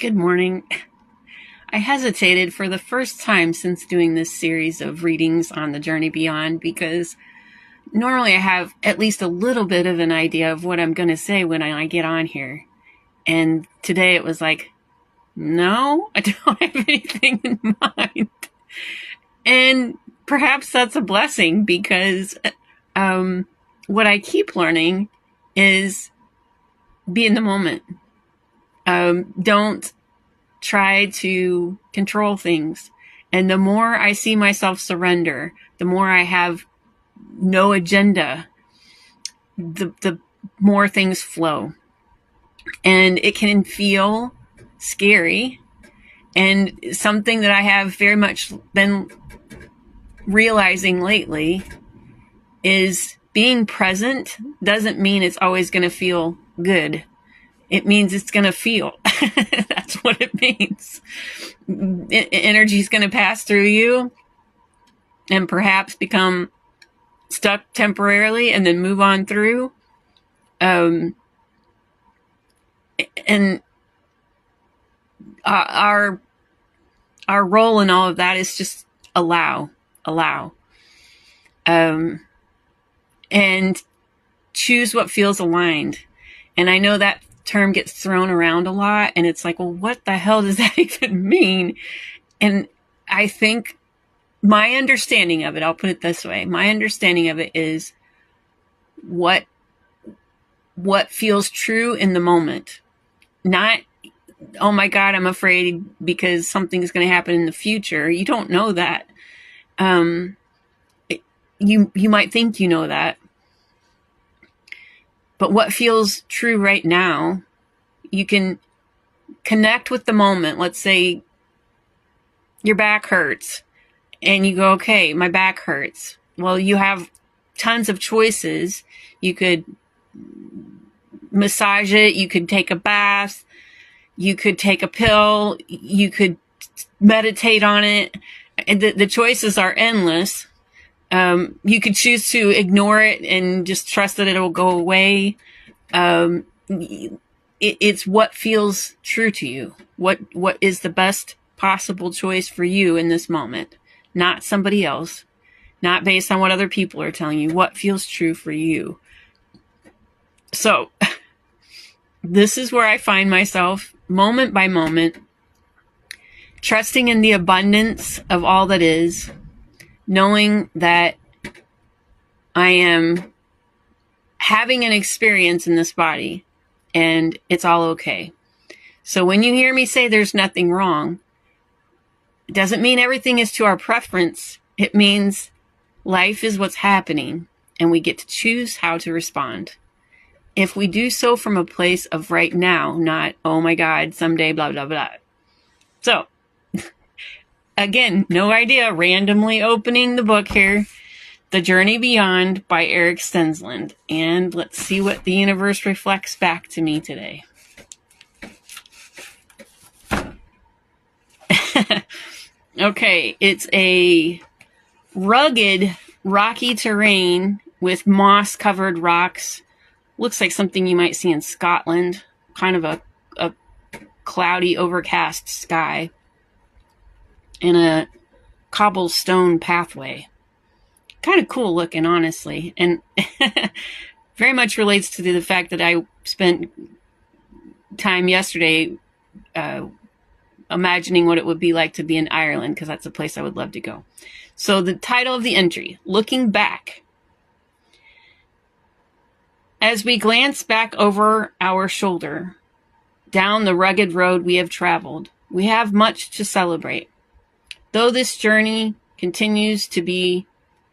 Good morning. I hesitated for the first time since doing this series of readings on the Journey Beyond because normally I have at least a little bit of an idea of what I'm going to say when I get on here. And today it was like, no, I don't have anything in mind. And perhaps that's a blessing because what I keep learning is be in the moment. Don't try to control things. And the more I see myself surrender, the more I have no agenda, the more things flow. And it can feel scary. And something that I have very much been realizing lately is being present doesn't mean it's always going to feel good. It means it's going to feel. That's what it means. Energy is going to pass through you and perhaps become stuck temporarily and then move on through. And our role in all of that is just allow. And choose what feels aligned. And I know that term gets thrown around a lot, and it's like, well, what the hell does that even mean? And I think my understanding of it, I'll put it this way, my understanding of it is what feels true in the moment. Not, oh my God, I'm afraid because something's going to happen in the future. You don't know that. You might think you know that. But what feels true right now, you can connect with the moment. Let's say your back hurts and you go, okay, my back hurts. Well, you have tons of choices. You could massage it. You could take a bath. You could take a pill. You could meditate on it. And the choices are endless. You could choose to ignore it and just trust that it'll go away. It's what feels true to you. What is the best possible choice for you in this moment? Not somebody else. Not based on what other people are telling you. What feels true for you? So, this is where I find myself, moment by moment, trusting in the abundance of all that is, knowing that I am having an experience in this body and it's all okay. So when you hear me say there's nothing wrong, it doesn't mean everything is to our preference. It means life is what's happening and we get to choose how to respond. If we do so from a place of right now, not, oh my God, someday, blah, blah, blah. So, again, no idea, randomly opening the book here, The Journey Beyond by Eric Stensland. And let's see what the universe reflects back to me today. Okay, it's a rugged, rocky terrain with moss-covered rocks. Looks like something you might see in Scotland. Kind of a cloudy, overcast sky. In a cobblestone pathway. Kind of cool looking, honestly. And very much relates to the fact that I spent time yesterday imagining what it would be like to be in Ireland, because that's a place I would love to go. So the title of the entry, Looking Back. As we glance back over our shoulder, down the rugged road we have traveled, we have much to celebrate. Though this journey continues to be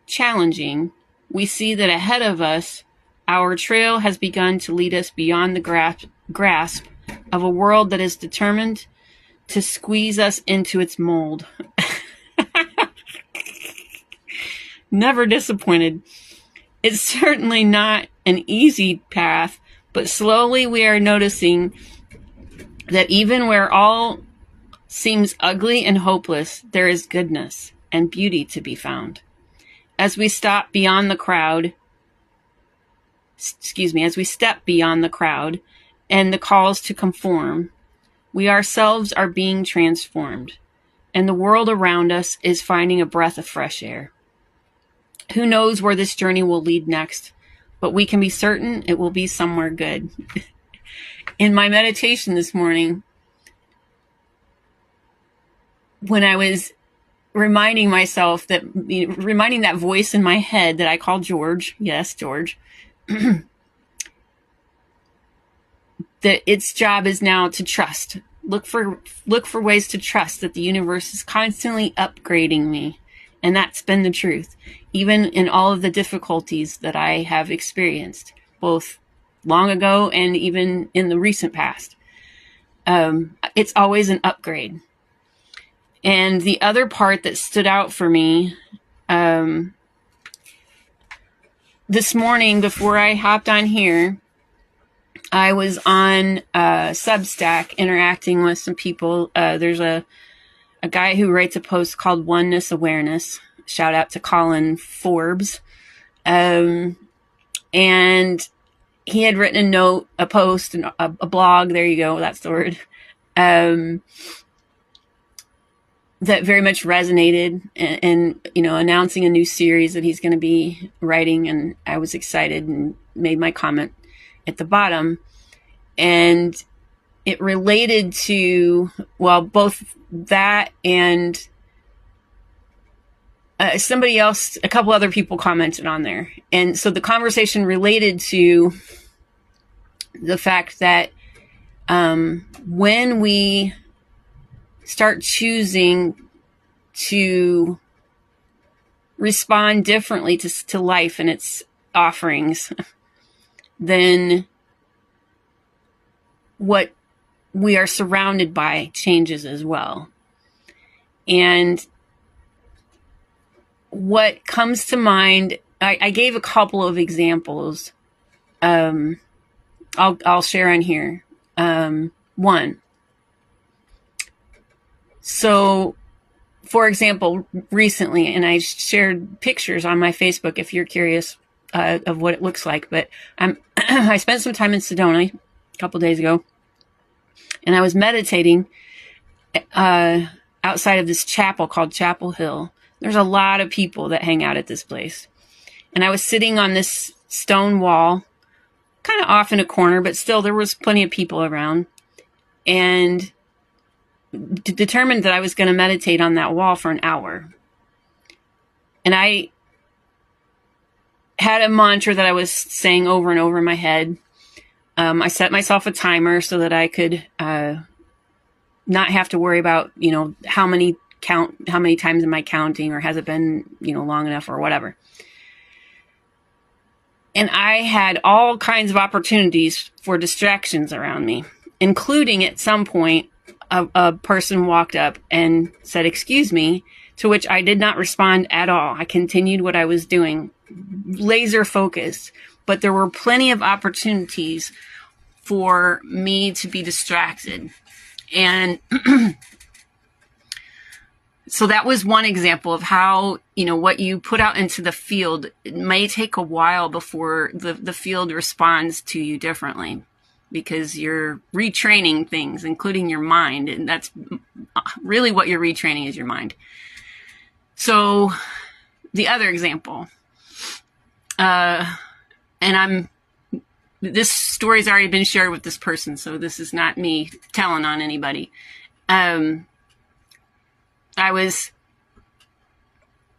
challenging, we see that ahead of us, our trail has begun to lead us beyond the grasp of a world that is determined to squeeze us into its mold. Never disappointed. It's certainly not an easy path, but slowly we are noticing that even where all seems ugly and hopeless, there is goodness and beauty to be found. As we step beyond the crowd and the calls to conform, We ourselves are being transformed, and the world around us is finding a breath of fresh air. Who knows where this journey will lead next, but we can be certain it will be somewhere good. In my meditation this morning, when I was reminding myself that, reminding that voice in my head that I call George, yes, George, that its job is now to trust. Look for ways to trust that the universe is constantly upgrading me. And that's been the truth, even in all of the difficulties that I have experienced, both long ago and even in the recent past. It's always an upgrade. And the other part that stood out for me, this morning before I hopped on here, I was on Substack interacting with some people. There's a guy who writes a post called Oneness Awareness. Shout out to Colin Forbes. And he had written a post, a blog, there you go, that's the word, that very much resonated, and announcing a new series that he's going to be writing. And I was excited and made my comment at the bottom. And it related to, well, both that and somebody else, a couple other people commented on there. And so the conversation related to the fact that when we start choosing to respond differently to life and its offerings, then what we are surrounded by changes as well. And what comes to mind, I gave a couple of examples. I'll share on here. One. So, for example, recently, and I shared pictures on my Facebook if you're curious of what it looks like, but I spent some time in Sedona a couple days ago, and I was meditating outside of this chapel called Chapel Hill. There's a lot of people that hang out at this place. And I was sitting on this stone wall, kind of off in a corner, but still there was plenty of people around. And determined that I was going to meditate on that wall for an hour. And I had a mantra that I was saying over and over in my head. I set myself a timer so that I could not have to worry about, how many times am I counting, or has it been, long enough or whatever. And I had all kinds of opportunities for distractions around me, including at some point, a person walked up and said, "Excuse me," to which I did not respond at all. I continued what I was doing, laser focused, but there were plenty of opportunities for me to be distracted. And so that was one example of how, what you put out into the field, it may take a while before the field responds to you differently, because you're retraining things, including your mind. And that's really what you're retraining, is your mind. So the other example, this story's already been shared with this person, so this is not me telling on anybody. I was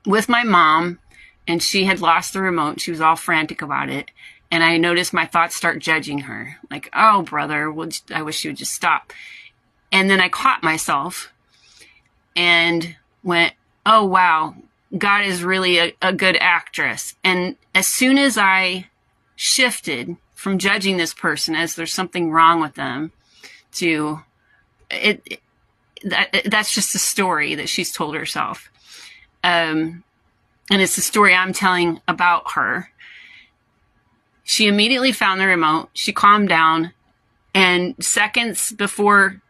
with my mom, and she had lost the remote. She was all frantic about it. And I noticed my thoughts start judging her. Like, oh, brother, I wish you would just stop. And then I caught myself and went, oh, wow, God is really a good actress. And as soon as I shifted from judging this person as there's something wrong with them to that's just a story that she's told herself. And it's the story I'm telling about her. She immediately found the remote. She calmed down. And seconds before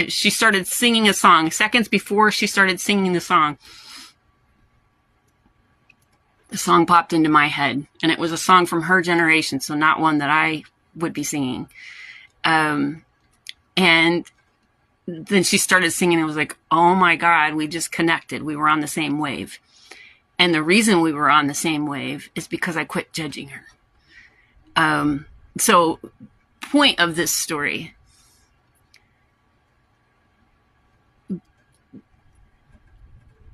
she started singing a song. Seconds before she started singing the song popped into my head. And it was a song from her generation, so not one that I would be singing. And And then she started singing. It was like, oh my God, we just connected. We were on the same wave. And the reason we were on the same wave is because I quit judging her. So point of this story,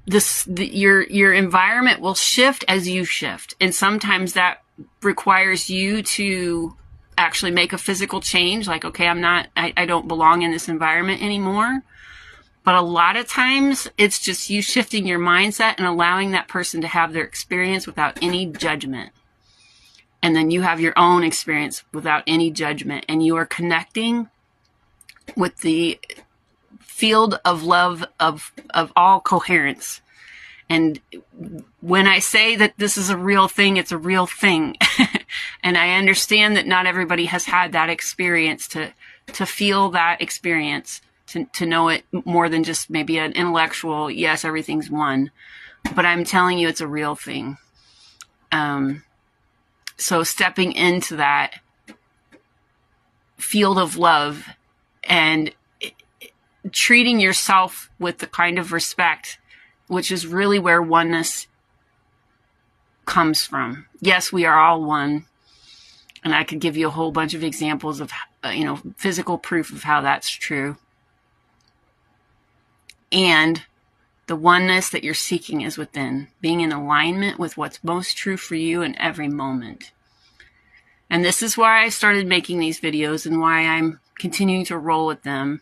your environment will shift as you shift. And sometimes that requires you to actually make a physical change. Like, okay, I don't belong in this environment anymore. But a lot of times it's just you shifting your mindset and allowing that person to have their experience without any judgment. And then you have your own experience without any judgment. And you are connecting with the field of love of all coherence. And when I say that this is a real thing, it's a real thing. And I understand that not everybody has had that experience to feel that experience, to know it more than just maybe an intellectual, yes, everything's one. But I'm telling you, it's a real thing. So stepping into that field of love and treating yourself with the kind of respect, which is really where oneness comes from. Yes, we are all one. And I could give you a whole bunch of examples of, physical proof of how that's true. And the oneness that you're seeking is within, being in alignment with what's most true for you in every moment. And this is why I started making these videos and why I'm continuing to roll with them.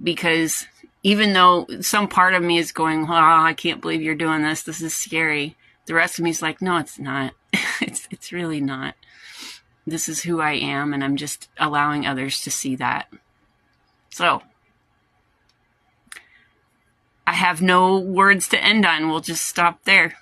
Because even though some part of me is going, oh, I can't believe you're doing this. This is scary. The rest of me is like, no, it's not. It's really not. This is who I am, and I'm just allowing others to see that. So I have no words to end on. We'll just stop there.